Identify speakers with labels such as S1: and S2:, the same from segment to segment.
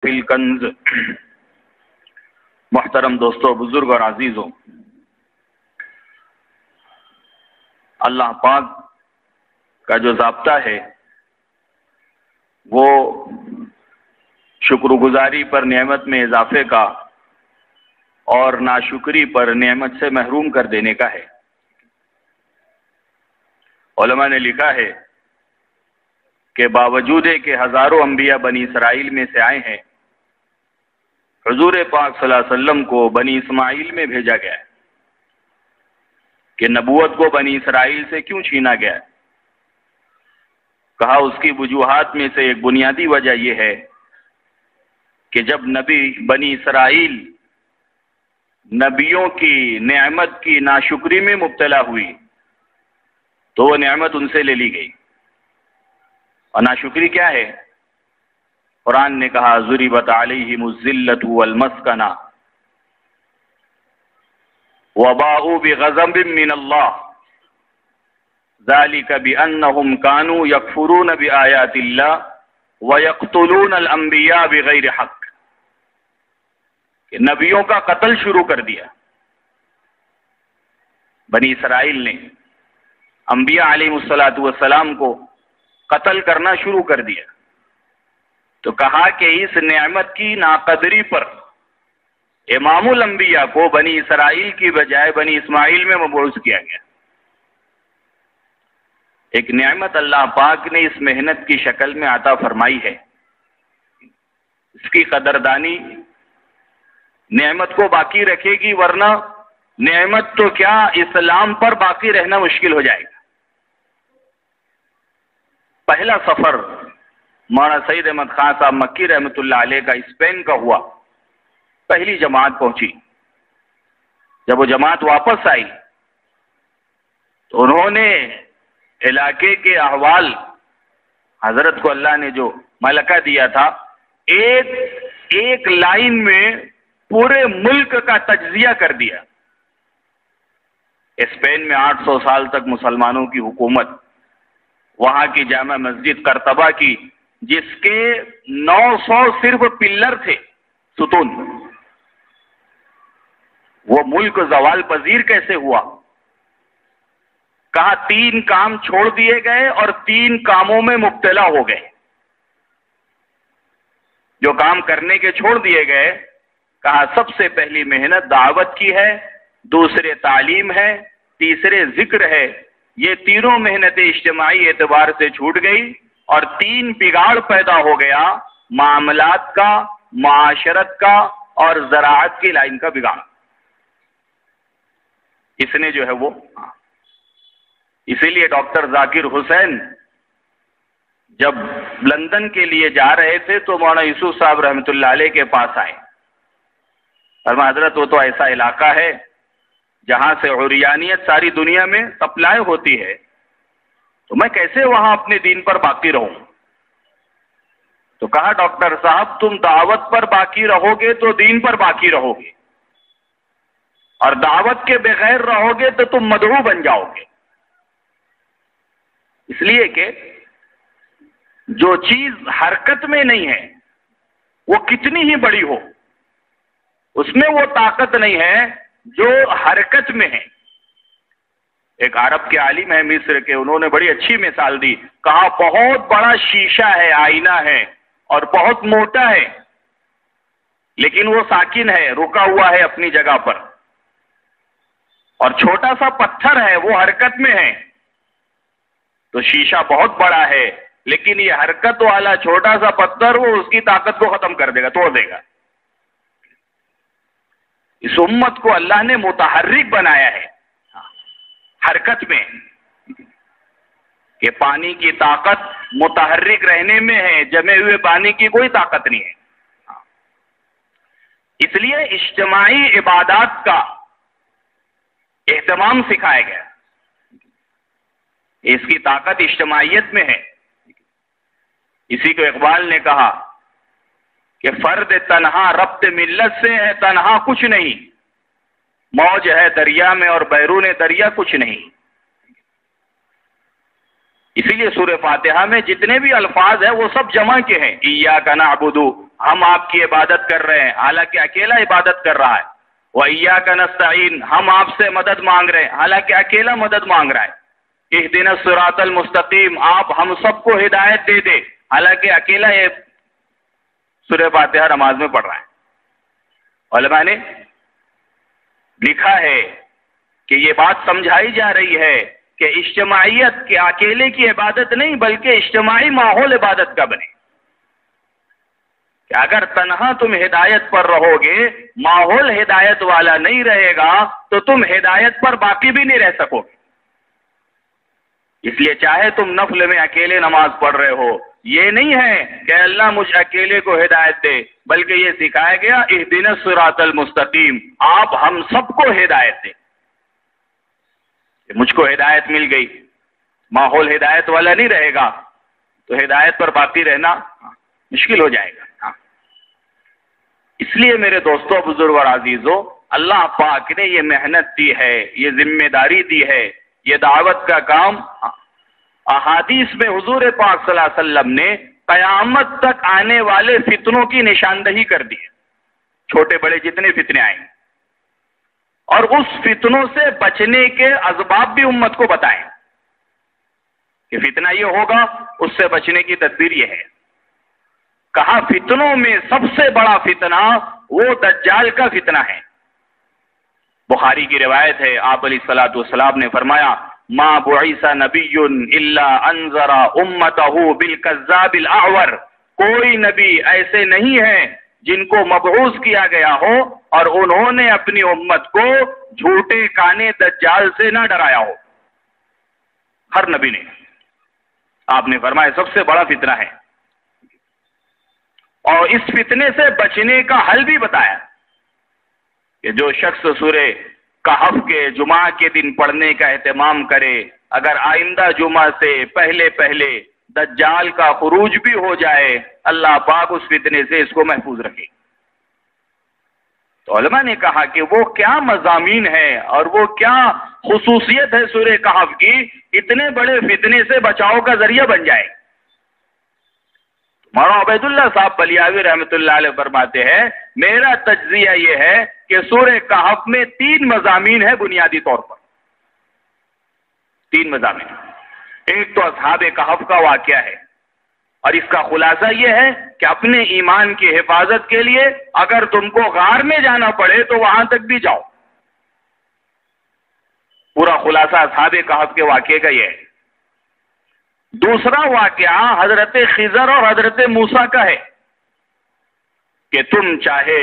S1: فی الکنز۔ محترم دوستو، بزرگ اور عزیزوں، اللہ پاک کا جو ضابطہ ہے وہ شکر گزاری پر نعمت میں اضافے کا اور ناشکری پر نعمت سے محروم کر دینے کا ہے۔ علماء نے لکھا ہے کہ باوجود کہ ہزاروں انبیاء بنی اسرائیل میں سے آئے ہیں، حضور پاک صلی اللہ علیہ وسلم کو بنی اسماعیل میں بھیجا گیا ہے کہ نبوت کو بنی اسرائیل سے کیوں چھینا گیا ہے؟ کہا اس کی وجوہات میں سے ایک بنیادی وجہ یہ ہے کہ جب نبی بنی اسرائیل نبیوں کی نعمت کی ناشکری میں مبتلا ہوئی تو وہ نعمت ان سے لے لی گئی۔ اور ناشکری کیا ہے؟ قرآن نے کہا ضربت علیہم الذلۃ والمسکنہ وباءوا بغضب من اللہ ذلک بأنہم کانوا یکفرون بآیات اللہ ویقتلون الانبیاء بغیر حق، کہ نبیوں کا قتل شروع کر دیا بنی اسرائیل نے، انبیاء علیہ السلام کو قتل کرنا شروع کر دیا۔ تو کہا کہ اس نعمت کی ناقدری پر امام الانبیاء کو بنی اسرائیل کی بجائے بنی اسماعیل میں مبعوث کیا گیا۔ ایک نعمت اللہ پاک نے اس محنت کی شکل میں عطا فرمائی ہے، اس کی قدردانی نعمت کو باقی رکھے گی، ورنہ نعمت تو کیا اسلام پر باقی رہنا مشکل ہو جائے گا۔ پہلا سفر مولانا سید احمد خان صاحب مکی رحمۃ اللہ علیہ کا اسپین کا ہوا، پہلی جماعت پہنچی۔ جب وہ جماعت واپس آئی تو انہوں نے علاقے کے احوال، حضرت کو اللہ نے جو ملکہ دیا تھا، ایک لائن میں پورے ملک کا تجزیہ کر دیا۔ اسپین میں 800 سال تک مسلمانوں کی حکومت، وہاں کی جامع مسجد قرطبہ کی، جس کے 900 صرف پلر تھے، ستون، وہ ملک زوال پذیر کیسے ہوا؟ کہا 3 کام چھوڑ دیے گئے اور 3 کاموں میں مبتلا ہو گئے۔ جو کام کرنے کے چھوڑ دیے گئے، کہا سب سے پہلی محنت دعوت کی ہے، دوسرے تعلیم ہے، تیسرے ذکر ہے۔ یہ تینوں محنتیں اجتماعی اعتبار سے چھوٹ گئی اور 3 بگاڑ پیدا ہو گیا، معاملات کا، معاشرت کا اور زراعت کی لائن کا بگاڑ۔ اس نے جو ہے وہ، اسی لیے ڈاکٹر ذاکر حسین جب لندن کے لیے جا رہے تھے تو مولانا یوسف صاحب رحمۃ اللہ علیہ کے پاس آئے۔ فرمایا حضرت وہ تو ایسا علاقہ ہے جہاں سے عریانیت ساری دنیا میں سپلائی ہوتی ہے، تو میں کیسے وہاں اپنے دین پر باقی رہوں؟ تو کہا ڈاکٹر صاحب تم دعوت پر باقی رہو گے تو دین پر باقی رہو گے، اور دعوت کے بغیر رہو گے تو تم مدعو بن جاؤ گے۔ اس لیے کہ جو چیز حرکت میں نہیں ہے وہ کتنی ہی بڑی ہو، اس میں وہ طاقت نہیں ہے جو حرکت میں ہے۔ ایک عرب کے عالم ہے مصر کے، انہوں نے بڑی اچھی مثال دی، کہا بہت بڑا شیشہ ہے، آئینہ ہے اور بہت موٹا ہے، لیکن وہ ساکن ہے، رکا ہوا ہے اپنی جگہ پر، اور چھوٹا سا پتھر ہے وہ حرکت میں ہے۔ تو شیشہ بہت بڑا ہے لیکن یہ حرکت والا چھوٹا سا پتھر وہ اس کی طاقت کو ختم کر دے گا، توڑ دے گا۔ اس امت کو اللہ نے متحرک بنایا ہے حرکت میں، کہ پانی کی طاقت متحرک رہنے میں ہے، جمے ہوئے پانی کی کوئی طاقت نہیں ہے۔ اس لیے اجتماعی عبادات کا اہتمام سکھایا گیا، اس کی طاقت اجتماعیت میں ہے۔ اسی کو اقبال نے کہا کہ فرد تنہا ربط ملت سے ہے، تنہا کچھ نہیں، موج ہے دریا میں اور بیرون دریا کچھ نہیں۔ اسی لیے سورہ فاتحہ میں جتنے بھی الفاظ ہیں وہ سب جمع کے ہیں، ایاک نعبد ہم آپ کی عبادت کر رہے ہیں، حالانکہ اکیلا عبادت کر رہا ہے۔ وَإِيَّاكَ نَسْتَعِينُ، ہم آپ سے مدد مانگ رہے ہیں، حالانکہ اکیلا مدد مانگ رہا ہے۔ اهْدِنَا الصِّرَاطَ الْمُسْتَقِيمَ، آپ ہم سب کو ہدایت دے دے، حالانکہ اکیلا یہ سورہ فاتحہ نماز میں پڑھ رہا ہے۔ علماء نے لکھا ہے کہ یہ بات سمجھائی جا رہی ہے کہ اجتماعیت کے اکیلے کی عبادت نہیں بلکہ اجتماعی ماحول عبادت کا بنے، کہ اگر تنہا تم ہدایت پر رہو گے، ماحول ہدایت والا نہیں رہے گا تو تم ہدایت پر باقی بھی نہیں رہ سکو گے۔ اس لیے چاہے تم نفل میں اکیلے نماز پڑھ رہے ہو، یہ نہیں ہے کہ اللہ مجھ اکیلے کو ہدایت دے، بلکہ یہ سکھایا گیا اہدنا الصراط المستقیم، آپ ہم سب کو ہدایت دے۔ مجھ کو ہدایت مل گئی، ماحول ہدایت والا نہیں رہے گا تو ہدایت پر باقی رہنا مشکل ہو جائے گا۔ اس لیے میرے دوستوں، بزرگ اور عزیزوں، اللہ پاک نے یہ محنت دی ہے، یہ ذمہ داری دی ہے، یہ دعوت کا کام احادیث میں حضور پاک صلی اللہ علیہ وسلم نے قیامت تک آنے والے فتنوں کی نشاندہی کر دی ہے، چھوٹے بڑے جتنے فتنے آئیں، اور اس فتنوں سے بچنے کے اسباب بھی امت کو بتائیں کہ فتنہ یہ ہوگا، اس سے بچنے کی تدبیر یہ ہے۔ کہا فتنوں میں سب سے بڑا فتنہ وہ دجال کا فتنہ ہے۔ بخاری کی روایت ہے، آپ علیہ الصلوۃ والسلام نے فرمایا ما بعث نبی الا انذر امتہ بالکذاب الاعور، کوئی نبی ایسے نہیں ہے جن کو مبعوث کیا گیا ہو اور انہوں نے اپنی امت کو جھوٹے کانے دجال سے نہ ڈرایا ہو، ہر نبی نے۔ آپ نے فرمایا سب سے بڑا فتنہ ہے، اور اس فتنے سے بچنے کا حل بھی بتایا کہ جو شخص سورہ کہف کے جمعہ کے دن پڑھنے کا اہتمام کرے، اگر آئندہ جمعہ سے پہلے پہلے دجال کا خروج بھی ہو جائے، اللہ پاک اس فتنے سے اس کو محفوظ رکھے۔ تو علماء نے کہا کہ وہ کیا مضامین ہے اور وہ کیا خصوصیت ہے سورہ کہف کی، اتنے بڑے فتنے سے بچاؤ کا ذریعہ بن جائے۔ مولانا عبید اللہ صاحب بلیاوی رحمۃ اللہ علیہ فرماتے ہیں میرا تجزیہ یہ ہے کہ سورہ کہف میں 3 مضامین ہیں بنیادی طور پر، 3 مضامین۔ ایک تو اصحاب کہف کا واقعہ ہے، اور اس کا خلاصہ یہ ہے کہ اپنے ایمان کی حفاظت کے لیے اگر تم کو غار میں جانا پڑے تو وہاں تک بھی جاؤ۔ پورا خلاصہ اصحاب کہف کے واقعے کا یہ ہے۔ دوسرا واقعہ حضرت خضر اور حضرت موسیٰ کا ہے کہ تم چاہے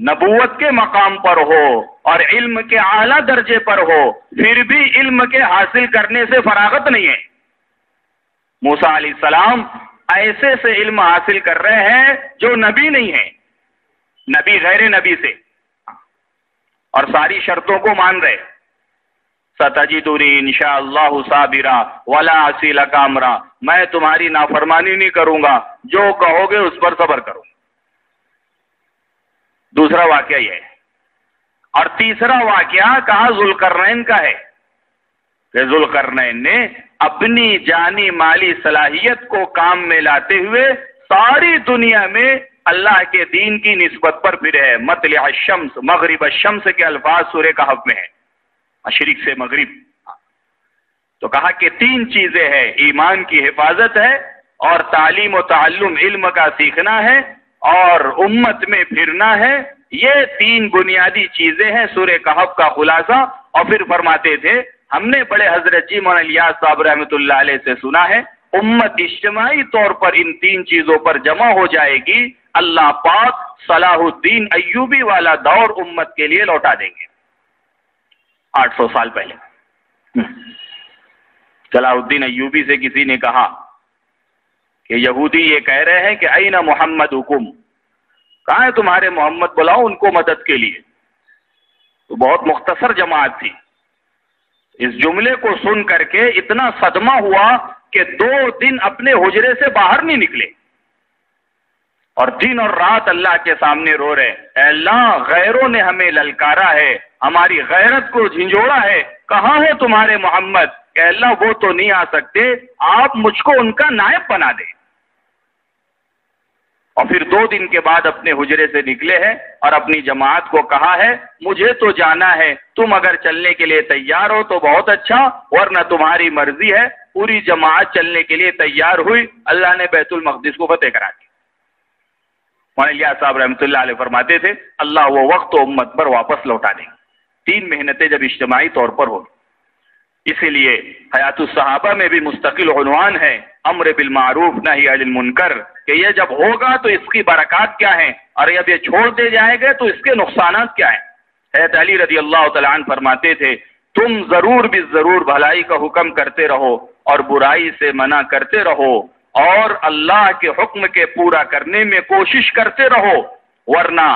S1: نبوت کے مقام پر ہو اور علم کے اعلیٰ درجے پر ہو، پھر بھی علم کے حاصل کرنے سے فراغت نہیں ہے۔ موسیٰ علیہ السلام ایسے سے علم حاصل کر رہے ہیں جو نبی نہیں ہے، نبی غیر نبی سے، اور ساری شرطوں کو مان رہے۔ ستجدنی انشاءاللہ صابرا ولا اعصی لک امرا، میں تمہاری نافرمانی نہیں کروں گا، جو کہو گے اس پر صبر کروں۔ دوسرا واقعہ یہ ہے، اور تیسرا واقعہ کہا ذوالقرنین کا ہے کہ ذوالقرنین نے اپنی جانی مالی صلاحیت کو کام میں لاتے ہوئے ساری دنیا میں اللہ کے دین کی نسبت پر پھرے ہے۔ مطلع الشمس، مغرب الشمس کے الفاظ سورہ کہف میں ہیں، مشرق سے مغرب۔ تو کہا کہ 3 چیزیں ہیں، ایمان کی حفاظت ہے، اور تعلیم و تعلم علم کا سیکھنا ہے، اور امت میں پھرنا ہے۔ یہ 3 بنیادی چیزیں ہیں سورہ کہف کا خلاصہ۔ اور پھر فرماتے تھے ہم نے بڑے حضرت جی مولانا الیاس صاحب رحمۃ اللہ علیہ سے سنا ہے، امت اجتماعی طور پر ان 3 چیزوں پر جمع ہو جائے گی، اللہ پاک صلاح الدین ایوبی والا دور امت کے لیے لوٹا دیں گے۔ 800 سال پہلے صلاح الدین ایوبی سے کسی نے کہا کہ یہودی یہ کہہ رہے ہیں کہ این محمد حکم، کہاں ہے تمہارے محمد، بلاؤ ان کو مدد کے لیے۔ تو بہت مختصر جماعت تھی، اس جملے کو سن کر کے اتنا صدمہ ہوا کہ 2 دن اپنے حجرے سے باہر نہیں نکلے، اور دن اور رات اللہ کے سامنے رو رہے، اے اللہ غیروں نے ہمیں للکارا ہے، ہماری غیرت کو جھنجھوڑا ہے، کہاں ہے تمہارے محمد؟ کہ اللہ وہ تو نہیں آ سکتے، آپ مجھ کو ان کا نائب بنا دیں۔ اور پھر 2 دن کے بعد اپنے حجرے سے نکلے ہیں اور اپنی جماعت کو کہا ہے مجھے تو جانا ہے، تم اگر چلنے کے لیے تیار ہو تو بہت اچھا، ورنہ تمہاری مرضی ہے۔ پوری جماعت چلنے کے لیے تیار ہوئی، اللہ نے بیت المقدس کو فتح کرا دی۔ مولانا الیاس صاحب رحمۃ اللہ علیہ فرماتے تھے اللہ وہ وقت و امت پر واپس لوٹا دیں گے 3 محنتیں جب اجتماعی طور پر ہوگی۔ اسی لیے حیات الصحابہ میں بھی مستقل عنوان ہے امر بالمعروف نہی عن المنکر، کہ یہ جب ہوگا تو اس کی برکات کیا ہیں، اور جب یہ چھوڑ دے جائے گا تو اس کے نقصانات کیا ہیں۔ حضرت علی رضی اللہ تعالیٰ عنہ فرماتے تھے تم ضرور بھی ضرور بھلائی کا حکم کرتے رہو اور برائی سے منع کرتے رہو، اور اللہ کے حکم کے پورا کرنے میں کوشش کرتے رہو، ورنہ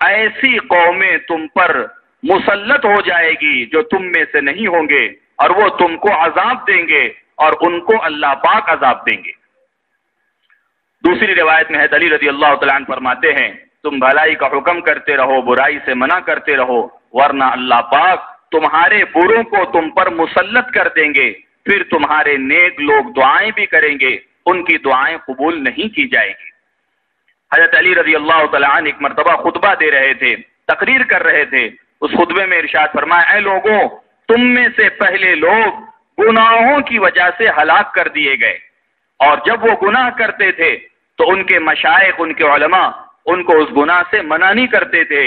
S1: ایسی قومیں تم پر مسلط ہو جائے گی جو تم میں سے نہیں ہوں گے، اور وہ تم کو عذاب دیں گے اور ان کو اللہ پاک عذاب دیں گے۔ دوسری روایت میں حضرت علی رضی اللہ تعالیٰ عنہ فرماتے ہیں تم بھلائی کا حکم کرتے رہو، برائی سے منع کرتے رہو، ورنہ اللہ پاک تمہارے بروں کو تم پر مسلط کر دیں گے، پھر تمہارے نیک لوگ دعائیں بھی کریں گے، ان کی دعائیں قبول نہیں کی جائے گی۔ حضرت علی رضی اللہ تعالیٰ عنہ ایک مرتبہ خطبہ دے رہے تھے، تقریر کر رہے تھے، اس خطبے میں ارشاد فرمایا اے لوگوں، تم میں سے پہلے لوگ گناہوں کی وجہ سے ہلاک کر دیے گئے، اور جب وہ گناہ کرتے تھے تو ان کے مشائخ، ان کے علماء ان کو اس گناہ سے منع نہیں کرتے تھے۔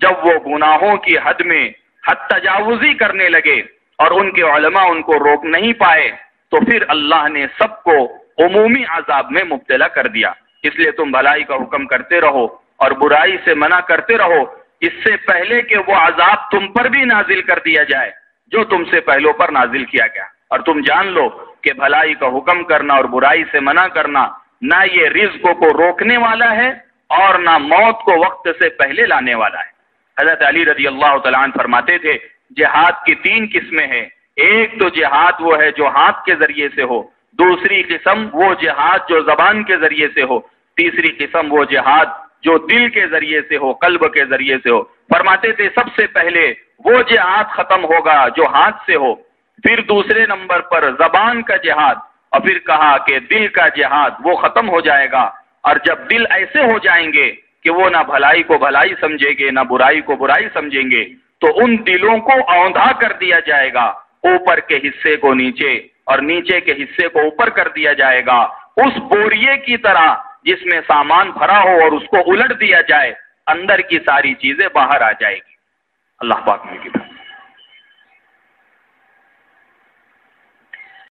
S1: جب وہ گناہوں کی حد میں حد تجاوزی کرنے لگے اور ان کے علماء ان کو روک نہیں پائے تو پھر اللہ نے سب کو عمومی عذاب میں مبتلا کر دیا۔ اس لیے تم بھلائی کا حکم کرتے رہو اور برائی سے منع کرتے رہو، اس سے پہلے کہ وہ عذاب تم پر بھی نازل کر دیا جائے جو تم سے پہلوں پر نازل کیا گیا۔ اور تم جان لو کہ بھلائی کا حکم کرنا اور برائی سے منع کرنا نہ یہ رزق کو روکنے والا ہے اور نہ موت کو وقت سے پہلے لانے والا ہے۔ حضرت علی رضی اللہ تعالیٰ عنہ فرماتے تھے جہاد کی 3 قسمیں ہیں، ایک تو جہاد وہ ہے جو ہاتھ کے ذریعے سے ہو، دوسری قسم وہ جہاد جو زبان کے ذریعے سے ہو، تیسری قسم وہ جہاد جو دل کے ذریعے سے ہو، قلب کے ذریعے سے ہو۔ فرماتے تھے سب سے پہلے وہ جہاد ختم ہوگا جو ہاتھ سے ہو، پھر دوسرے نمبر پر زبان کا جہاد، اور پھر کہا کہ دل کا جہاد وہ ختم ہو جائے گا۔ اور جب دل ایسے ہو جائیں گے کہ وہ نہ بھلائی کو بھلائی سمجھیں گے نہ برائی کو برائی سمجھیں گے، تو ان دلوں کو اوندھا کر دیا جائے گا، اوپر کے حصے کو نیچے اور نیچے کے حصے کو اوپر کر دیا جائے گا، اس بوریے کی طرح جس میں سامان بھرا ہو اور اس کو الٹ دیا جائے، اندر کی ساری چیزیں باہر آ جائے گی۔ اللہ پاک نے کی